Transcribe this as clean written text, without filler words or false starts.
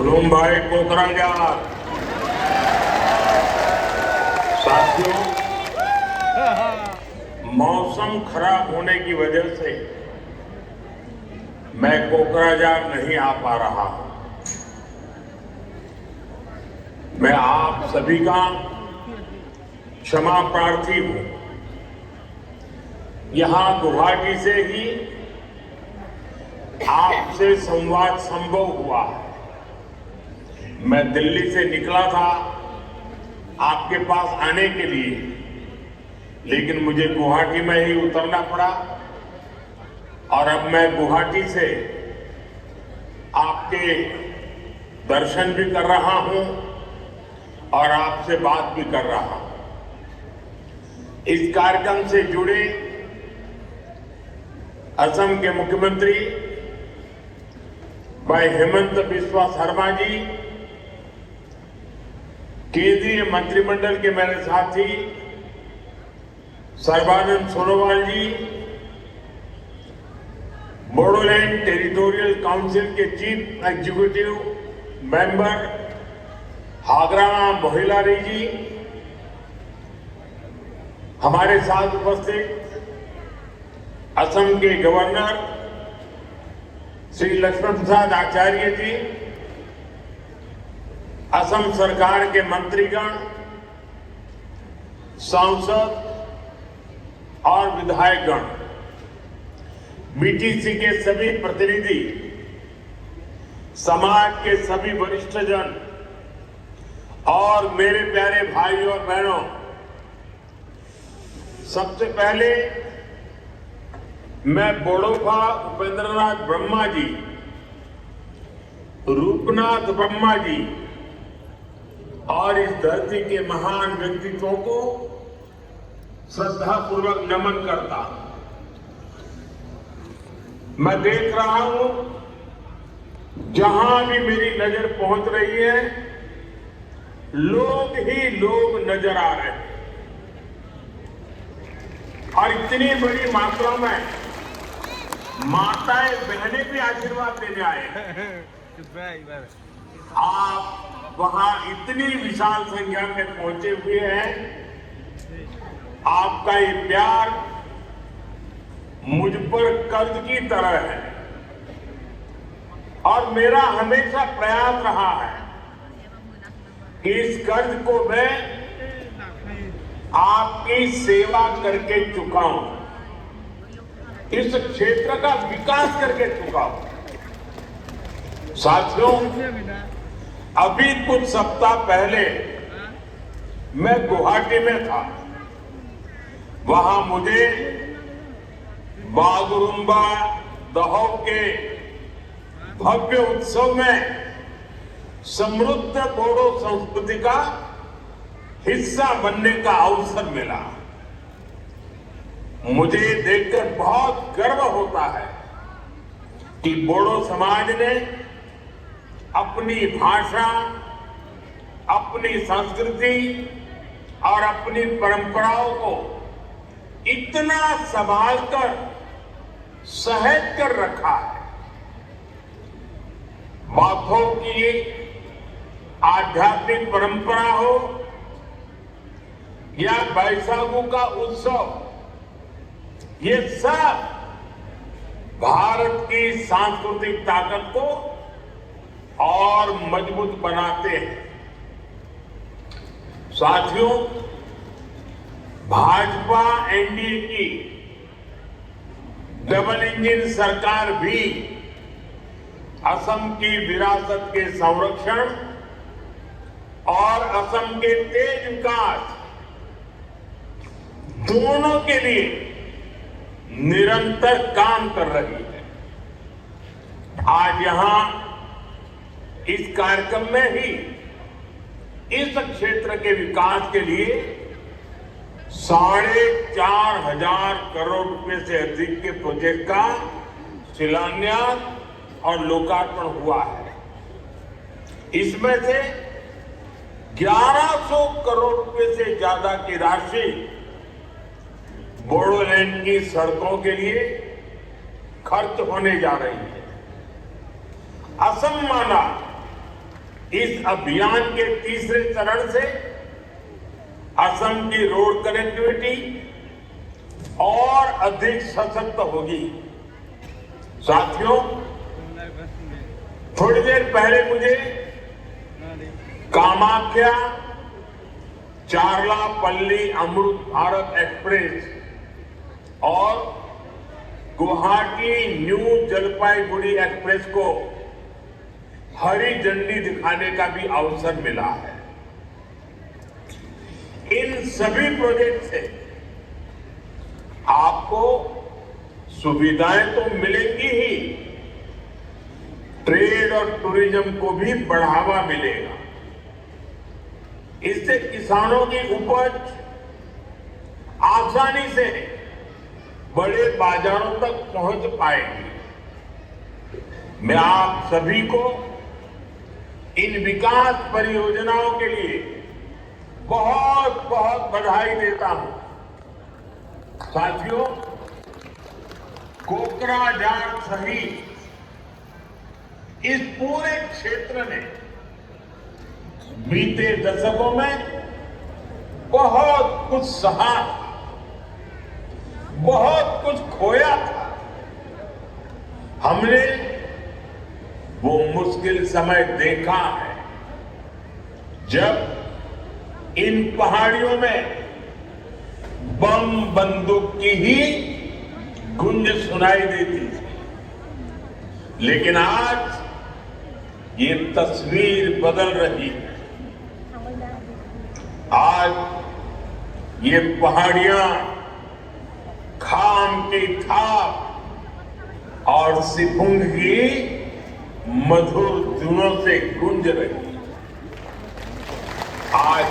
खुलुमभाई कोकराझार। साथियों, मौसम खराब होने की वजह से मैं कोकराझार नहीं आ पा रहा हूं। मैं आप सभी का क्षमा प्रार्थी हूं। यहां गुवाहाटी से ही आपसे संवाद संभव हुआ है। मैं दिल्ली से निकला था आपके पास आने के लिए, लेकिन मुझे गुवाहाटी में ही उतरना पड़ा और अब मैं गुवाहाटी से आपके दर्शन भी कर रहा हूं और आपसे बात भी कर रहा हूं। इस कार्यक्रम से जुड़े असम के मुख्यमंत्री भाई हेमंत बिस्वा शर्मा जी, केंद्रीय मंत्रिमंडल के मेरे साथी सर्बानंद सोनोवाल जी, बोडोलैंड टेरिटोरियल काउंसिल के चीफ एग्जीक्यूटिव मेंबर हागरामा मोहिलारी जी, हमारे साथ उपस्थित असम के गवर्नर श्री लक्ष्मण प्रसाद आचार्य जी, असम सरकार के मंत्रीगण, सांसद और विधायकगण, बीटीसी के सभी प्रतिनिधि, समाज के सभी वरिष्ठजन और मेरे प्यारे भाई और बहनों, सबसे पहले मैं बोडोफा उपेंद्रनाथ ब्रह्मा जी, रूपनाथ ब्रह्मा जी और इस धरती के महान व्यक्तित्वों को श्रद्धापूर्वक नमन करता हूं। मैं देख रहा हूं जहां भी मेरी नजर पहुंच रही है, लोग ही लोग नजर आ रहे हैं और इतनी बड़ी मात्रा में माताएं बहनें भी आशीर्वाद देने आए हैं। आप वहां इतनी विशाल संख्या में पहुंचे हुए हैं। आपका ये प्यार मुझ पर कर्ज की तरह है और मेरा हमेशा प्रयास रहा है कि इस कर्ज को मैं आपकी सेवा करके चुकाऊं, इस क्षेत्र का विकास करके चुकाऊं। साथियों, अभी कुछ सप्ताह पहले मैं गुवाहाटी में था। वहां मुझे बागुरुम्बा दहो के भव्य उत्सव में समृद्ध बोडो संस्कृति का हिस्सा बनने का अवसर मिला। मुझे देखकर बहुत गर्व होता है कि बोडो समाज ने अपनी भाषा, अपनी संस्कृति और अपनी परंपराओं को इतना संभाल कर सहेज कर रखा है। बाथों की आध्यात्मिक परंपरा हो या बैसागु का उत्सव, ये सब भारत की सांस्कृतिक ताकत को और मजबूत बनाते हैं। साथियों, भाजपा एनडीए की डबल इंजन सरकार भी असम की विरासत के संरक्षण और असम के तेज विकास दोनों के लिए निरंतर काम कर रही है। आज यहां इस कार्यक्रम में ही इस क्षेत्र के विकास के लिए 4,500 करोड़ रुपए से अधिक के प्रोजेक्ट का शिलान्यास और लोकार्पण हुआ है। इसमें से 1100 करोड़ रुपए से ज्यादा की राशि बोडोलैंड की सड़कों के लिए खर्च होने जा रही है। असम माला इस अभियान के तीसरे चरण से असम की रोड कनेक्टिविटी और अधिक सशक्त होगी। साथियों, थोड़ी देर पहले मुझे कामाख्या चारलापल्ली अमृत भारत एक्सप्रेस और गुवाहाटी न्यू जलपाईगुड़ी एक्सप्रेस को हरी झंडी दिखाने का भी अवसर मिला है। इन सभी प्रोजेक्ट से आपको सुविधाएं तो मिलेंगी ही, ट्रेड और टूरिज्म को भी बढ़ावा मिलेगा। इससे किसानों की उपज आसानी से बड़े बाजारों तक पहुंच पाएगी। मैं आप सभी को इन विकास परियोजनाओं के लिए बहुत बहुत बधाई देता हूं। साथियों, कोकराझार सहित इस पूरे क्षेत्र ने बीते दशकों में बहुत कुछ सहा, बहुत कुछ खोया था। हमने वो मुश्किल समय देखा है जब इन पहाड़ियों में बम बंदूक की ही गूंज सुनाई देती थी। लेकिन आज ये तस्वीर बदल रही है। आज ये पहाड़ियां खाम की थाप और सिपुंग की मधुर धुनों से गूंज रही है। आज